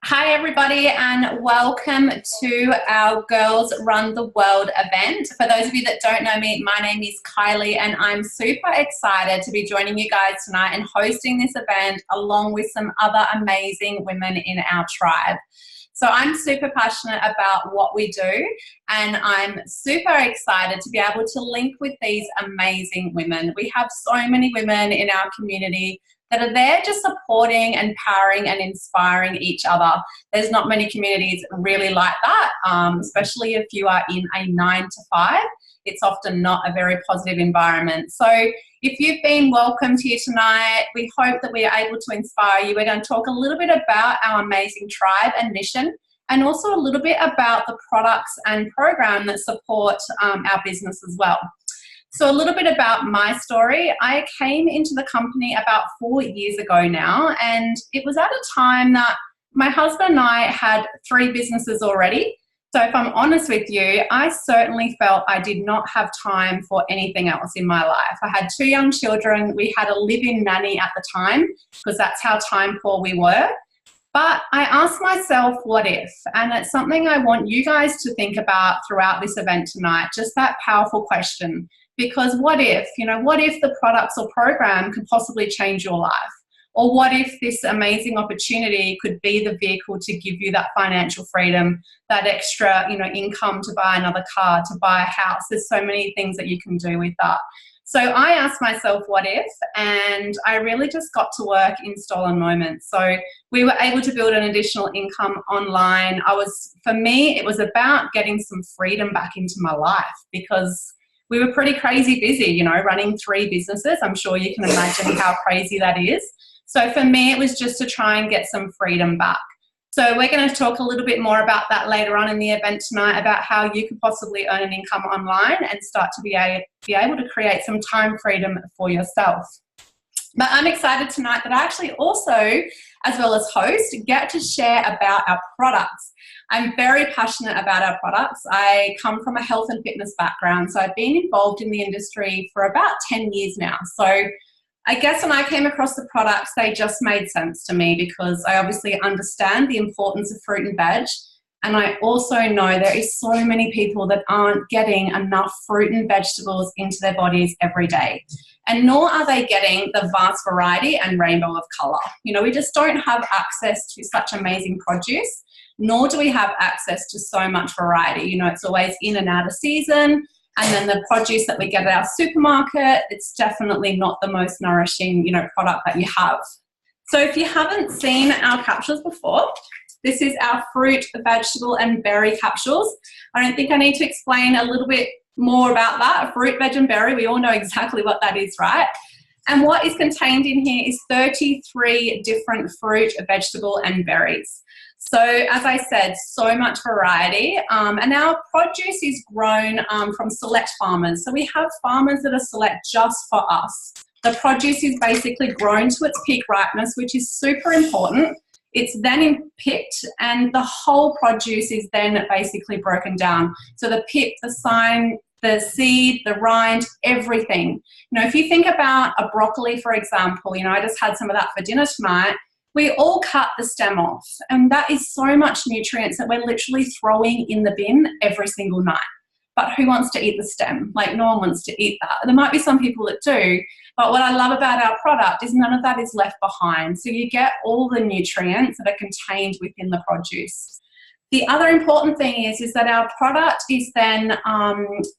Hi, everybody, and welcome to our Girls Run the World event. For those of you that don't know me, my name is Kylie, and I'm super excited to be joining you guys tonight and hosting this event along with some other amazing women in our tribe. So I'm super passionate about what we do, and I'm super excited to be able to link with these amazing women. We have so many women in our community that are there just supporting, empowering and inspiring each other. There's not many communities really like that, especially if you are in a 9-to-5. It's often not a very positive environment. So if you've been welcomed here tonight, we hope that we are able to inspire you. We're going to talk a little bit about our amazing tribe and mission, and also a little bit about the products and program that support our business as well. So a little bit about my story. I came into the company about 4 years ago now, and it was at a time that my husband and I had 3 businesses already. So if I'm honest with you, I certainly felt I did not have time for anything else in my life. I had 2 young children. We had a live-in nanny at the time because that's how time poor we were. But I asked myself, what if? And it's something I want you guys to think about throughout this event tonight, just that powerful question. Because what if, what if the products or program could possibly change your life? Or what if this amazing opportunity could be the vehicle to give you that financial freedom, that extra, income to buy another car, to buy a house? There's so many things that you can do with that. So I asked myself, what if? And I really just got to work in stolen moments. So we were able to build an additional income online. For me, it was about getting some freedom back into my life because we were pretty crazy busy, running 3 businesses. I'm sure you can imagine how crazy that is. So for me, it was just to try and get some freedom back. So we're going to talk a little bit more about that later on in the event tonight, about how you could possibly earn an income online and start to be able to create some time freedom for yourself. But I'm excited tonight that I actually also, as well as host, get to share about our products. I'm very passionate about our products. I come from a health and fitness background, so I've been involved in the industry for about 10 years now. So I guess when I came across the products, they just made sense to me because I obviously understand the importance of fruit and veg. And I also know there is so many people that aren't getting enough fruit and vegetables into their bodies every day. And nor are they getting the vast variety and rainbow of colour. We just don't have access to such amazing produce, nor do we have access to so much variety. It's always in and out of season. And then the produce that we get at our supermarket, it's definitely not the most nourishing, product that you have. So if you haven't seen our capsules before, this is our fruit, vegetable, and berry capsules. I don't think I need to explain a little bit more about that. Fruit, veg, and berry, we all know exactly what that is, right? And what is contained in here is 33 different fruit, vegetable, and berries. So as I said, so much variety. And our produce is grown from select farmers. So we have farmers that are select just for us. The produce is basically grown to its peak ripeness, which is super important. It's then picked, and the whole produce is then basically broken down. So the pip, the sign, the seed, the rind, everything. If you think about a broccoli, for example, I just had some of that for dinner tonight. We all cut the stem off, and that is so much nutrients that we're literally throwing in the bin every single night. But who wants to eat the stem? No one wants to eat that. There might be some people that do, but what I love about our product is none of that is left behind. So you get all the nutrients that are contained within the produce. The other important thing is that our product is then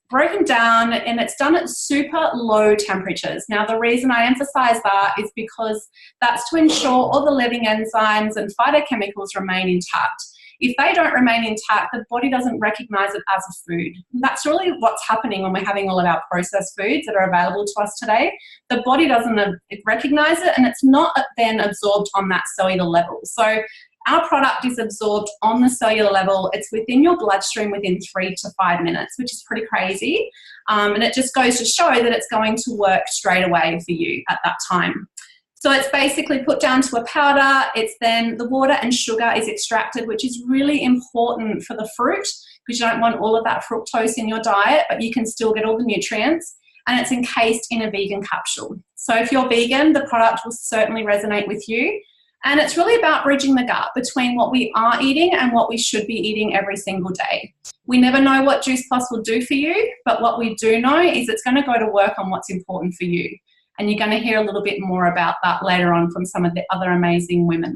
broken down, and it's done at super low temperatures. Now, the reason I emphasize that is because that's to ensure all the living enzymes and phytochemicals remain intact. If they don't remain intact, the body doesn't recognize it as a food. That's really what's happening when we're having all of our processed foods that are available to us today. The body doesn't recognize it, and it's not then absorbed on that cellular level. So our product is absorbed on the cellular level. It's within your bloodstream within 3 to 5 minutes, which is pretty crazy. And it just goes to show that it's going to work straight away for you at that time. So it's basically put down to a powder. It's then the water and sugar is extracted, which is really important for the fruit because you don't want all of that fructose in your diet, but you can still get all the nutrients. And it's encased in a vegan capsule. So if you're vegan, the product will certainly resonate with you. And it's really about bridging the gap between what we are eating and what we should be eating every single day. We never know what Juice Plus will do for you, but what we do know is it's going to go to work on what's important for you. And you're going to hear a little bit more about that later on from some of the other amazing women.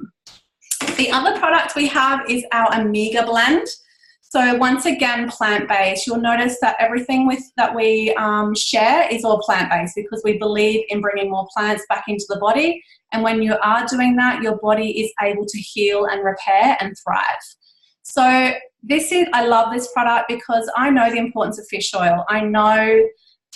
The other product we have is our Omega Blend. So once again, plant-based. You'll notice that everything that we share is all plant-based because we believe in bringing more plants back into the body. And when you are doing that, your body is able to heal and repair and thrive. So I love this product because I know the importance of fish oil. I know,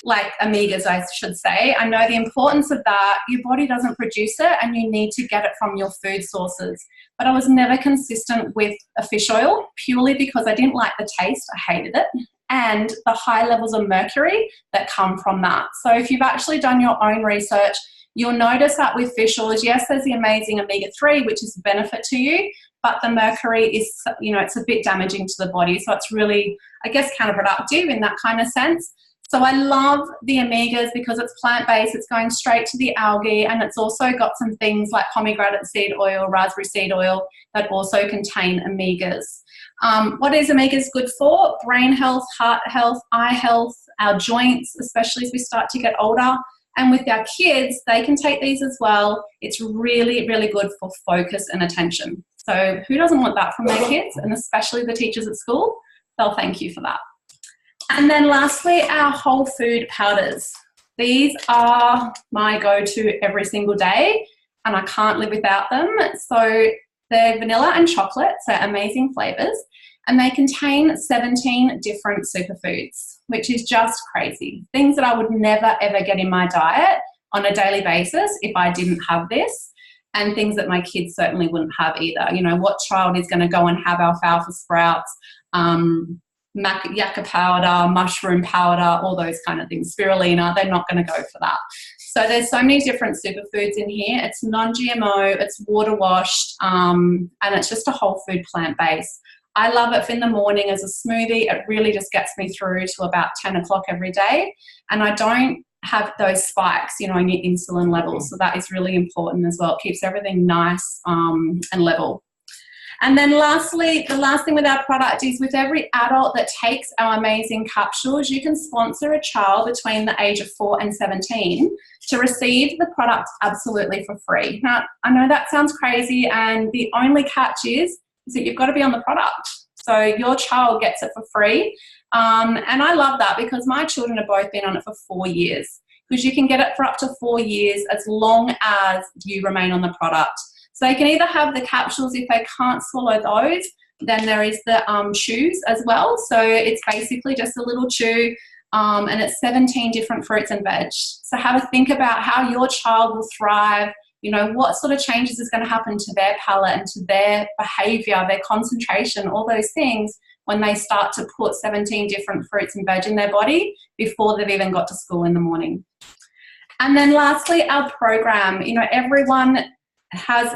like omegas, I should say, I know the importance of that. Your body doesn't produce it and you need to get it from your food sources. But I was never consistent with a fish oil purely because I didn't like the taste. I hated it. And the high levels of mercury that come from that. So if you've actually done your own research, you'll notice that with fish oils, yes, there's the amazing omega-3, which is a benefit to you, but the mercury is, it's a bit damaging to the body. So it's really, I guess, counterproductive in that kind of sense. So I love the omegas because it's plant-based, it's going straight to the algae, and it's also got some things like pomegranate seed oil, raspberry seed oil that also contain omegas. What is omegas good for? Brain health, heart health, eye health, our joints, especially as we start to get older. And with our kids, they can take these as well. It's really, really good for focus and attention. So who doesn't want that from their kids? And especially the teachers at school, they'll thank you for that. And then lastly, our whole food powders. These are my go-to every single day, and I can't live without them. So they're vanilla and chocolate, so amazing flavors, and they contain 17 different superfoods, which is just crazy. Things that I would never, ever get in my diet on a daily basis if I didn't have this, and things that my kids certainly wouldn't have either. What child is going to go and have alfalfa sprouts, yucca powder, mushroom powder, all those kind of things, spirulina? They're not going to go for that. So there's so many different superfoods in here. It's non-GMO, it's water washed, and it's just a whole food plant-based. I love it in the morning as a smoothie. It really just gets me through to about 10 o'clock every day. And I don't have those spikes, in your insulin levels. So that is really important as well. It keeps everything nice and level. And then lastly, the last thing with our product is with every adult that takes our amazing capsules, you can sponsor a child between the age of 4 and 17 to receive the product absolutely for free. Now, I know that sounds crazy, and the only catch is that you've got to be on the product. So your child gets it for free. And I love that because my children have both been on it for 4 years, because you can get it for up to 4 years as long as you remain on the product. So they can either have the capsules. If they can't swallow those, then there is the chews as well. So it's basically just a little chew, and it's 17 different fruits and veg. So have a think about how your child will thrive, what sort of changes is going to happen to their palate and to their behavior, their concentration, all those things when they start to put 17 different fruits and veg in their body before they've even got to school in the morning. And then lastly, our program. Everyone has,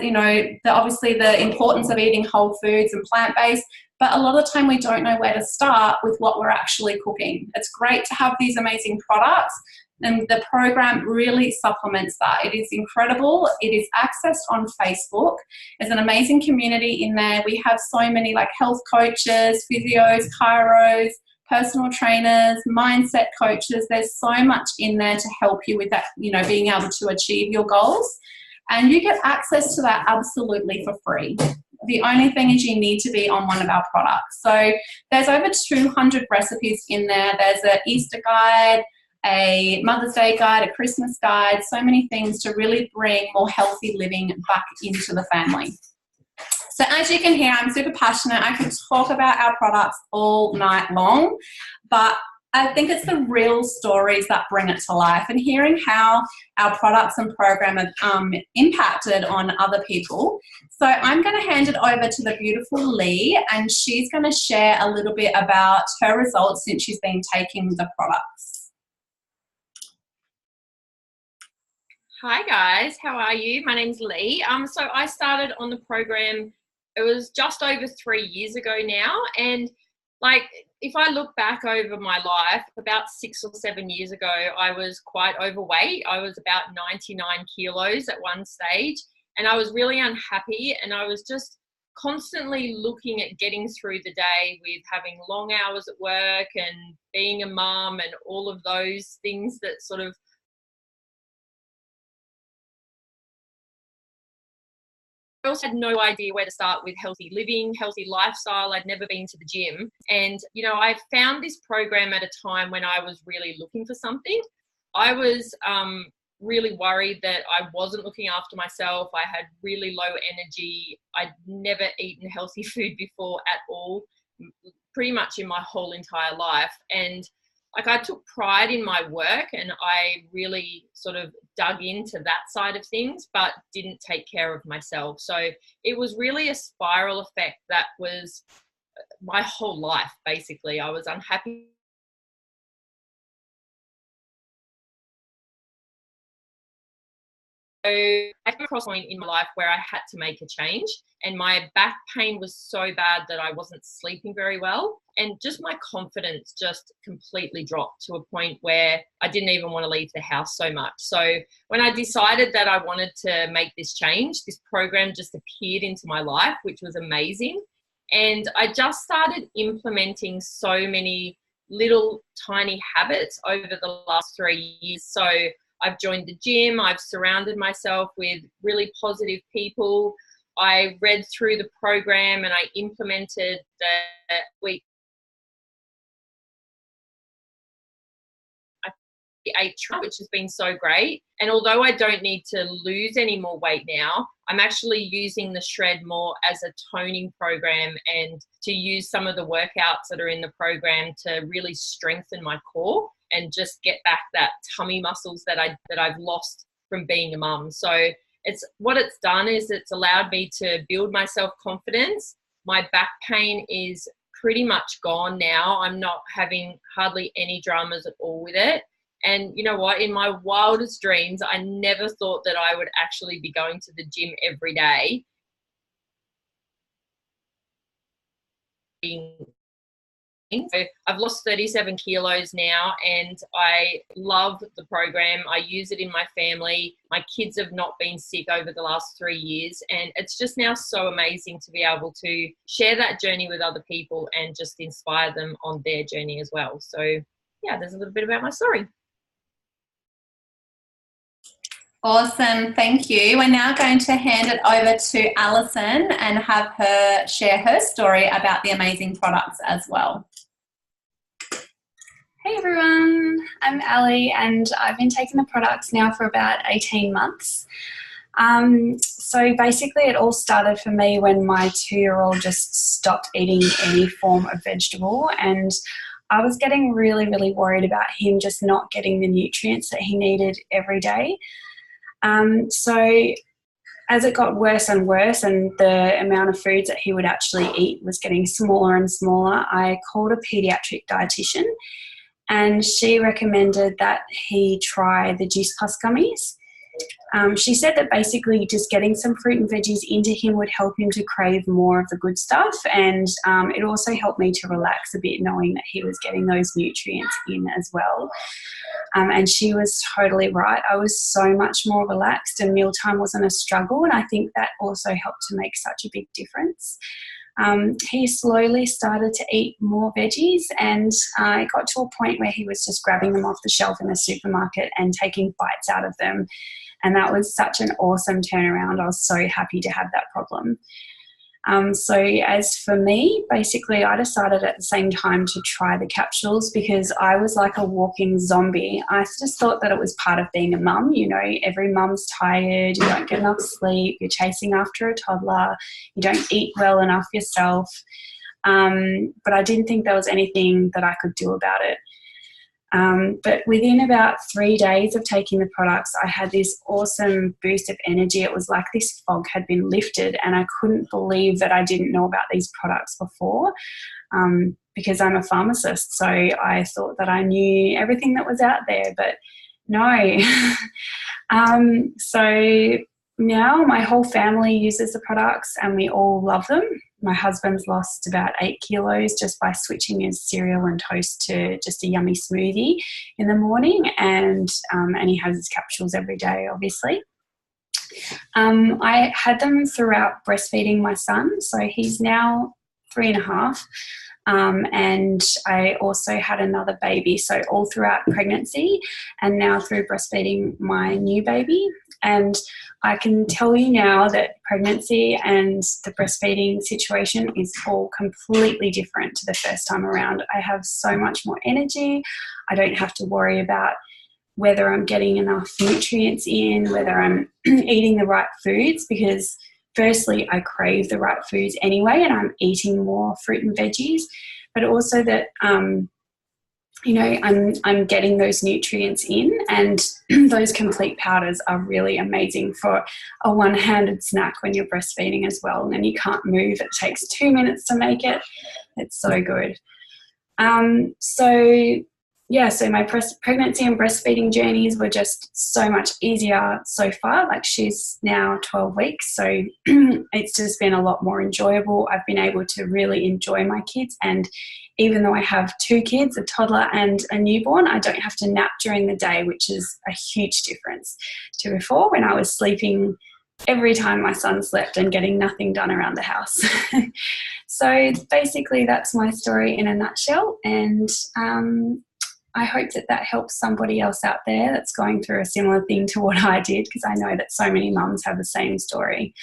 obviously the importance of eating whole foods and plant-based, but a lot of the time we don't know where to start with what we're actually cooking. It's great to have these amazing products, and the program really supplements that. It is incredible. It is accessed on Facebook. There's an amazing community in there. We have so many health coaches, physios, chiros, personal trainers, mindset coaches. There's so much in there to help you with that, being able to achieve your goals. And you get access to that absolutely for free. The only thing is you need to be on one of our products. So there's over 200 recipes in there. There's an Easter guide, a Mother's Day guide, a Christmas guide, so many things to really bring more healthy living back into the family. So as you can hear, I'm super passionate. I could talk about our products all night long, but I think it's the real stories that bring it to life, and hearing how our products and program have impacted on other people. So I'm going to hand it over to the beautiful Lee, and she's going to share a little bit about her results since she's been taking the products. Hi guys, how are you? My name's Lee. So I started on the program, it was just over 3 years ago now, and if I look back over my life, about 6 or 7 years ago, I was quite overweight. I was about 99 kilos at one stage, and I was really unhappy, and I was just constantly looking at getting through the day with having long hours at work and being a mum and all of those things that sort of, I also had no idea where to start with healthy living, healthy lifestyle. I'd never been to the gym. And, you know, I found this program at a time when I was really looking for something. I was really worried that I wasn't looking after myself. I had really low energy. I'd never eaten healthy food before at all, pretty much in my whole entire life. And like, I took pride in my work, and I really sort of dug into that side of things, but didn't take care of myself. So it was really a spiral effect that was my whole life, basically. I was unhappy. So I came across a point in my life where I had to make a change, and my back pain was so bad that I wasn't sleeping very well, and just my confidence just completely dropped to a point where I didn't even want to leave the house so much. So when I decided that I wanted to make this change, this program just appeared into my life, which was amazing. And I just started implementing so many little tiny habits over the last 3 years. So I've joined the gym. I've surrounded myself with really positive people. I read through the program and I implemented the week. I ate, which has been so great. And although I don't need to lose any more weight now, I'm actually using the Shred more as a toning program, and to use some of the workouts that are in the program to really strengthen my core and just get back that tummy muscles that I've lost from being a mum. So what it's done is it's allowed me to build my self-confidence. My back pain is pretty much gone now. I'm not having hardly any dramas at all with it. And you know what? In my wildest dreams, I never thought that I would actually be going to the gym every day. So I've lost 37 kilos now, and I love the program. I use it in my family. My kids have not been sick over the last 3 years, and it's just now so amazing to be able to share that journey with other people and just inspire them on their journey as well. So yeah, there's a little bit about my story. Awesome, thank you. We're now going to hand it over to Alison and have her share her story about the amazing products as well. Hey everyone, I'm Ali, and I've been taking the products now for about 18 months. So basically it all started for me when my 2-year-old just stopped eating any form of vegetable, and I was getting really, really worried about him just not getting the nutrients that he needed every day. So as it got worse and worse and the amount of foods that he would actually eat was getting smaller and smaller, I called a pediatric dietitian, and she recommended that he try the Juice Plus gummies. She said that basically just getting some fruit and veggies into him would help him to crave more of the good stuff, and it also helped me to relax a bit knowing that he was getting those nutrients in as well. And she was totally right. I was so much more relaxed, and mealtime wasn't a struggle, and I think that also helped to make such a big difference. He slowly started to eat more veggies, and it got to a point where he was just grabbing them off the shelf in the supermarket and taking bites out of them. And that was such an awesome turnaround. I was so happy to have that problem. So as for me, basically I decided at the same time to try the capsules because I was like a walking zombie. I just thought that it was part of being a mum. You know, every mum's tired, you don't get enough sleep, you're chasing after a toddler, you don't eat well enough yourself. But I didn't think there was anything that I could do about it. But within about 3 days of taking the products, I had this awesome boost of energy. It was like this fog had been lifted, and I couldn't believe that I didn't know about these products before, because I'm a pharmacist. So I thought that I knew everything that was out there, but no. So now my whole family uses the products and we all love them. My husband's lost about 8 kilos just by switching his cereal and toast to just a yummy smoothie in the morning, and he has his capsules every day, obviously. I had them throughout breastfeeding my son, so he's now 3.5. And I also had another baby, so all throughout pregnancy and now through breastfeeding my new baby. And I can tell you now that pregnancy and the breastfeeding situation is all completely different to the first time around. I have so much more energy. I don't have to worry about whether I'm getting enough nutrients in, whether I'm eating the right foods, because firstly, I crave the right foods anyway, and I'm eating more fruit and veggies, but also that, I'm getting those nutrients in, and those complete powders are really amazing for a one-handed snack when you're breastfeeding as well, and then you can't move. It takes 2 minutes to make it. It's so good. So my pregnancy and breastfeeding journeys were just so much easier so far. Like, she's now 12 weeks, so it's just been a lot more enjoyable. I've been able to really enjoy my kids, and even though I have 2 kids, a toddler and a newborn, I don't have to nap during the day, which is a huge difference to before, when I was sleeping every time my son slept and getting nothing done around the house. So basically that's my story in a nutshell, and I hope that helps somebody else out there that's going through a similar thing to what I did, because I know that so many mums have the same story.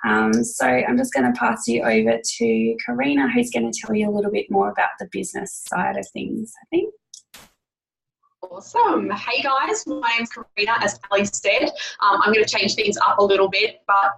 So I'm just going to pass you over to Karina, who's going to tell you a little bit more about the business side of things, I think. Awesome. Hey guys, my name's Karina, as Ali said. I'm going to change things up a little bit, but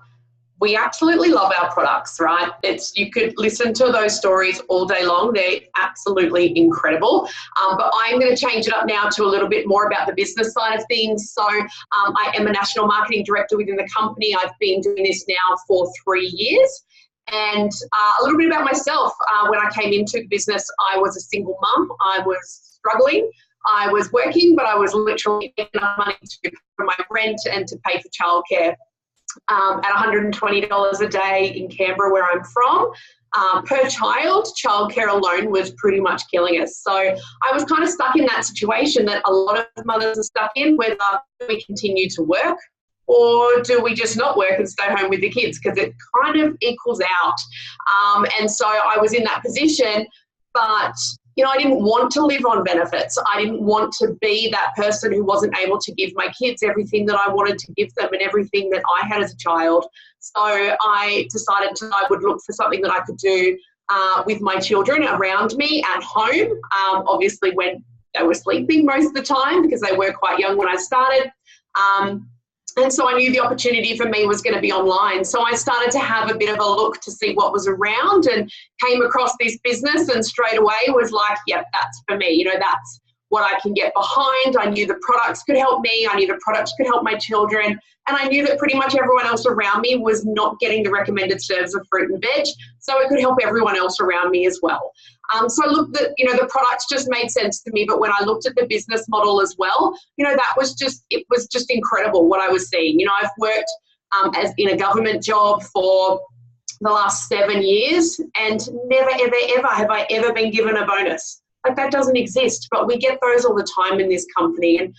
we absolutely love our products, right? You could listen to those stories all day long. They're absolutely incredible. But I'm going to change it up now to a little bit more about the business side of things. So I am a national marketing director within the company. I've been doing this now for 3 years. And a little bit about myself. When I came into the business, I was a single mum. I was struggling. I was working, but I was literally getting enough money to pay for my rent and to pay for childcare. At $120 a day in Canberra, where I'm from, per child, childcare alone was pretty much killing us. So I was kind of stuck in that situation that a lot of mothers are stuck in, whether we continue to work or do we just not work and stay home with the kids, because it kind of equals out. And so I was in that position, but I didn't want to live on benefits. I didn't want to be that person who wasn't able to give my kids everything that I wanted to give them and everything that I had as a child. So I decided I would look for something that I could do with my children around me at home, obviously when they were sleeping most of the time, because they were quite young when I started. And so I knew the opportunity for me was going to be online. So I started to have a bit of a look to see what was around, and came across this business, and straight away was like, yep, that's for me. That's what I can get behind. I knew the products could help me. I knew the products could help my children. And I knew that pretty much everyone else around me was not getting the recommended serves of fruit and veg. So it could help everyone else around me as well. So I looked at, the products just made sense to me. But when I looked at the business model as well, it was just incredible what I was seeing. I've worked as in a government job for the last 7 years, and never, ever, ever have I ever been given a bonus. Like, that doesn't exist, but we get those all the time in this company. And,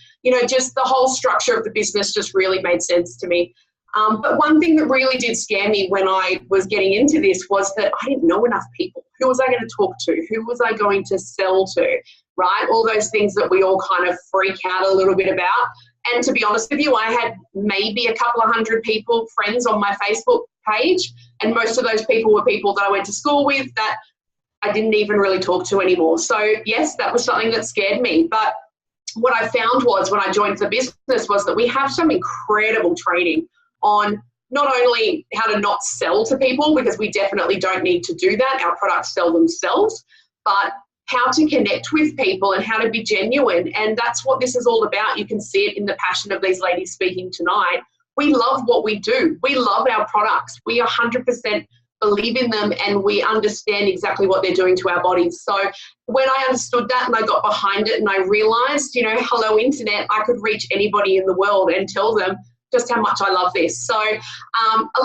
just the whole structure of the business just really made sense to me. But one thing that really did scare me when I was getting into this was that I didn't know enough people. Who was I going to talk to? Who was I going to sell to, right? All those things that we all kind of freak out a little bit about. And to be honest with you, I had maybe a couple of hundred people, friends on my Facebook page, and most of those people were people that I went to school with that I didn't even really talk to anymore. So yes, that was something that scared me. But what I found was, when I joined the business, was that we have some incredible training on not only how to not sell to people, because we definitely don't need to do that. Our products sell themselves, but how to connect with people and how to be genuine. And that's what this is all about. You can see it in the passion of these ladies speaking tonight. We love what we do. We love our products. We 100% believe in them, and we understand exactly what they're doing to our bodies. So when I understood that and I got behind it and I realized, hello internet, I could reach anybody in the world and tell them just how much I love this. So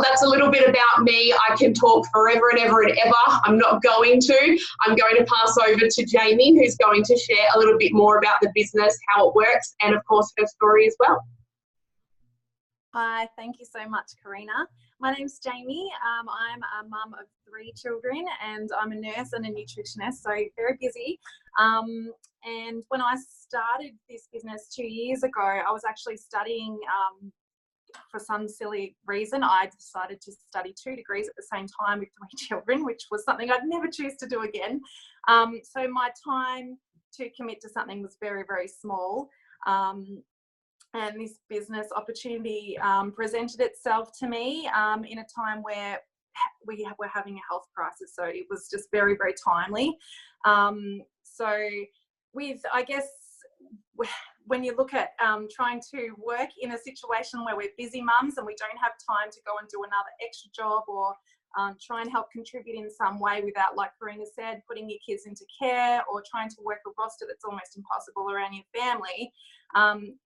that's a little bit about me. I can talk forever and ever and ever. I'm not going to. I'm going to pass over to Jamie, who's going to share a little bit more about the business, how it works, and of course her story as well. Hi, thank you so much, Karina. My name's Jamie. I'm a mum of 3 children and I'm a nurse and a nutritionist, so very busy. And when I started this business 2 years ago, I was actually studying, for some silly reason, I decided to study 2 degrees at the same time with 3 children, which was something I'd never choose to do again. So my time to commit to something was very, very small. And this business opportunity presented itself to me in a time where we were having a health crisis. So it was just very, very timely. So with, I guess, when you look at trying to work in a situation where we're busy mums and we don't have time to go and do another extra job or try and help contribute in some way without, like Karina said, putting your kids into care or trying to work a roster that's almost impossible around your family,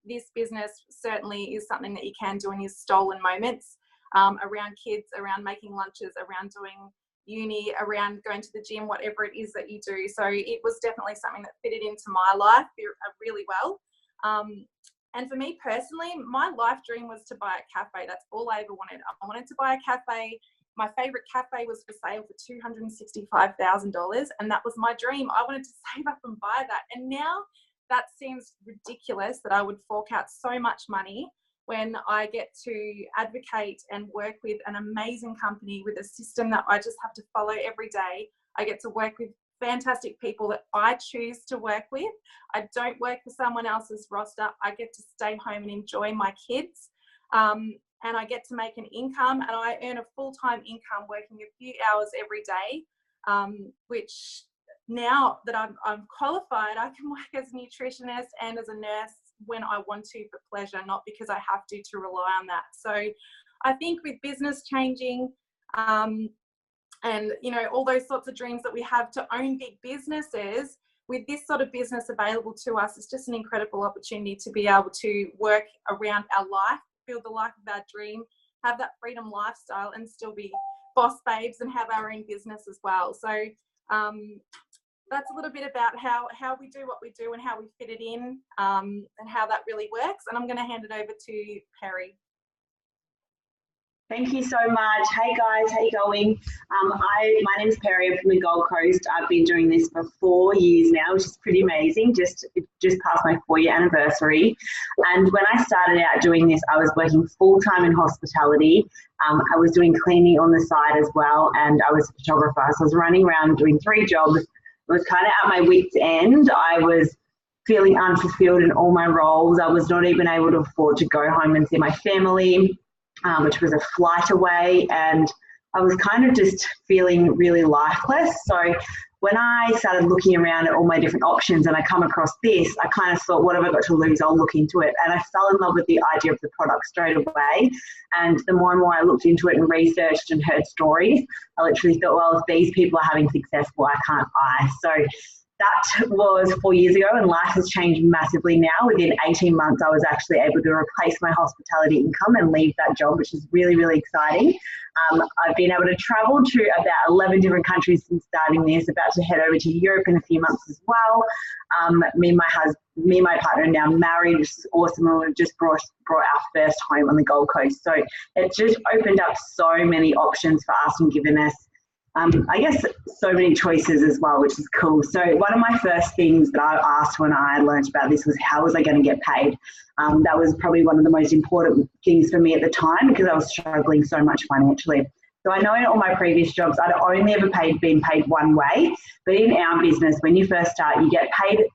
this business certainly is something that you can do in your stolen moments, around kids, around making lunches, around doing uni, around going to the gym, whatever it is that you do. So it was definitely something that fitted into my life really well. And for me personally, my life dream was to buy a cafe. That's all I ever wanted. I wanted to buy a cafe. My favourite cafe was for sale for $265,000, and that was my dream. I wanted to save up and buy that. And now that seems ridiculous that I would fork out so much money when I get to advocate and work with an amazing company with a system that I just have to follow every day. I get to work with fantastic people that I choose to work with. I don't work for someone else's roster. I get to stay home and enjoy my kids. And I get to make an income, and I earn a full-time income working a few hours every day, which now that I'm qualified, I can work as a nutritionist and as a nurse when I want to for pleasure, not because I have to rely on that. So I think with business changing, and you know, all those sorts of dreams that we have to own big businesses, with this sort of business available to us, it's just an incredible opportunity to be able to work around our life, build the life of our dream, have that freedom lifestyle, and still be boss babes and have our own business as well. So that's a little bit about how we do what we do and how we fit it in, and how that really works. And I'm going to hand it over to Perry. Thank you so much. Hey guys, how you going? My name's Perry. I'm from the Gold Coast. I've been doing this for 4 years now, which is pretty amazing. Just past my 4-year anniversary. And when I started out doing this, I was working full-time in hospitality. I was doing cleaning on the side as well, and I was a photographer. So I was running around doing 3 jobs. I was kind of at my wit's end. I was feeling unfulfilled in all my roles. I was not even able to afford to go home and see my family, which was a flight away, and I was kind of just feeling really lifeless. So when I started looking around at all my different options and I come across this, I kind of thought, what have I got to lose? I'll look into it. And I fell in love with the idea of the product straight away. And the more and more I looked into it and researched and heard stories, I literally thought, well, if these people are having success, why can't I? So that was 4 years ago, and life has changed massively now. Within 18 months, I was actually able to replace my hospitality income and leave that job, which is really, really exciting. I've been able to travel to about 11 different countries since starting this, about to head over to Europe in a few months as well. Me and my partner are now married, which is awesome, and we've just brought our first home on the Gold Coast. So it's just opened up so many options for us and given us, I guess, so many choices as well, which is cool. So one of my first things that I asked when I learned about this was, how was I going to get paid? That was probably one of the most important things for me at the time, because I was struggling so much financially. So I know in all my previous jobs, I'd only ever been paid one way. But in our business, when you first start, you get paid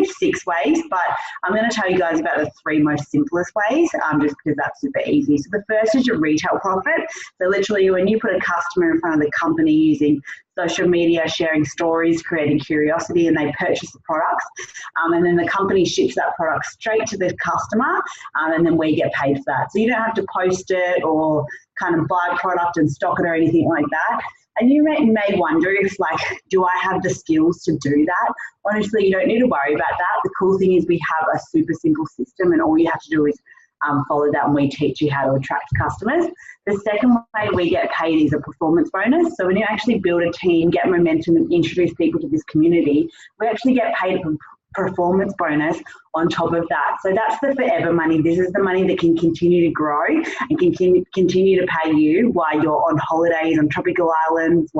6 ways, but I'm going to tell you guys about the 3 most simplest ways, just because that's super easy. So the first is your retail profit. So literally when you put a customer in front of the company using social media, sharing stories, creating curiosity, and they purchase the products, and then the company ships that product straight to the customer, and then we get paid for that. So you don't have to post it or kind of buy product and stock it or anything like that. And you may wonder if, like, do I have the skills to do that? Honestly, you don't need to worry about that. The cool thing is we have a super simple system, and all you have to do is follow that, and we teach you how to attract customers. The second way we get paid is a performance bonus. So when you actually build a team, get momentum, and introduce people to this community, we actually get paid a performance bonus on top of that. So that's the forever money. This is the money that can continue to grow and can continue to pay you while you're on holidays on tropical islands,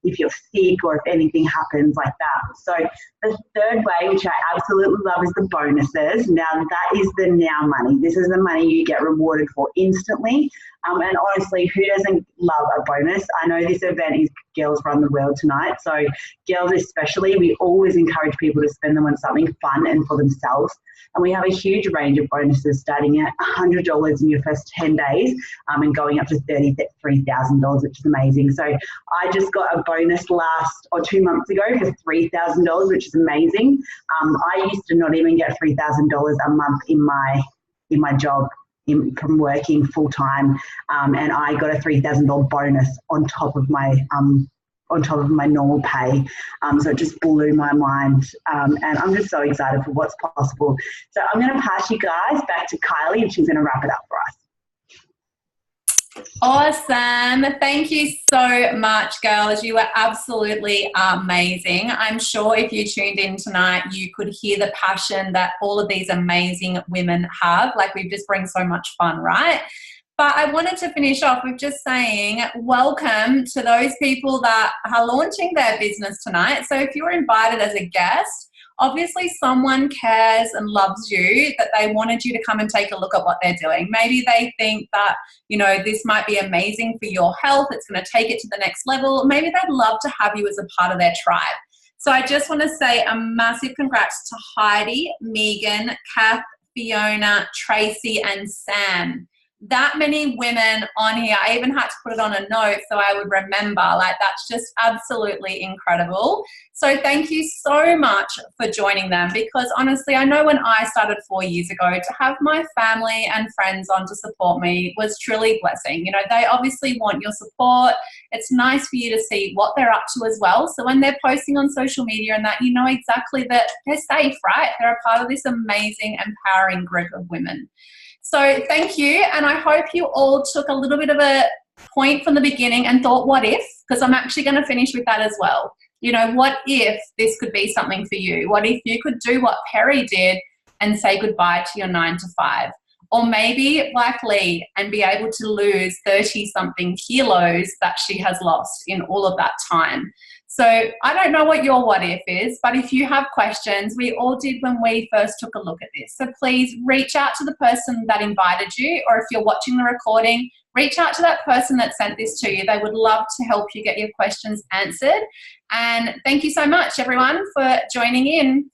if you're sick or if anything happens like that. So the third way, which I absolutely love, is the bonuses. Now that is the now money. This is the money you get rewarded for instantly. And honestly, who doesn't love a bonus? I know this event is Girls Run the World tonight. So girls especially, we always encourage people to spend them on something fun and for themselves. And we have a huge range of bonuses starting at $100 in your first 10 days and going up to $33,000, which is amazing. So I just got a bonus 2 months ago for $3,000, which is amazing. I used to not even get $3,000 a month in my job from working full time, and I got a $3,000 bonus on top of my normal pay. So it just blew my mind, and I'm just so excited for what's possible. So I'm going to pass you guys back to Kylie, and she's going to wrap it up for us. Awesome. Thank you so much, girls. You were absolutely amazing. I'm sure if you tuned in tonight, you could hear the passion that all of these amazing women have. Like, we just bring so much fun, right? But I wanted to finish off with just saying welcome to those people that are launching their business tonight. So if you're invited as a guest, obviously someone cares and loves you, that they wanted you to come and take a look at what they're doing. Maybe they think that, this might be amazing for your health. It's going to take it to the next level. Maybe they'd love to have you as a part of their tribe. So I just want to say a massive congrats to Heidi, Megan, Kath, Fiona, Tracy, and Sam. That many women on here. I even had to put it on a note so I would remember. Like, that's just absolutely incredible. So thank you so much for joining them, because honestly, I know when I started 4 years ago, to have my family and friends on to support me was truly a blessing. They obviously want your support. It's nice for you to see what they're up to as well. So when they're posting on social media and that, you know exactly that they're safe, right? They're a part of this amazing, empowering group of women. So thank you, and I hope you all took a little bit of a point from the beginning and thought, what if? Because I'm actually going to finish with that as well. What if this could be something for you? What if you could do what Perry did and say goodbye to your 9 to 5? Or maybe like Lee and be able to lose 30-something kilos that she has lost in all of that time. So I don't know what your what if is, but if you have questions, we all did when we first took a look at this. So please reach out to the person that invited you, or if you're watching the recording, reach out to that person that sent this to you. They would love to help you get your questions answered. And thank you so much, everyone, for joining in.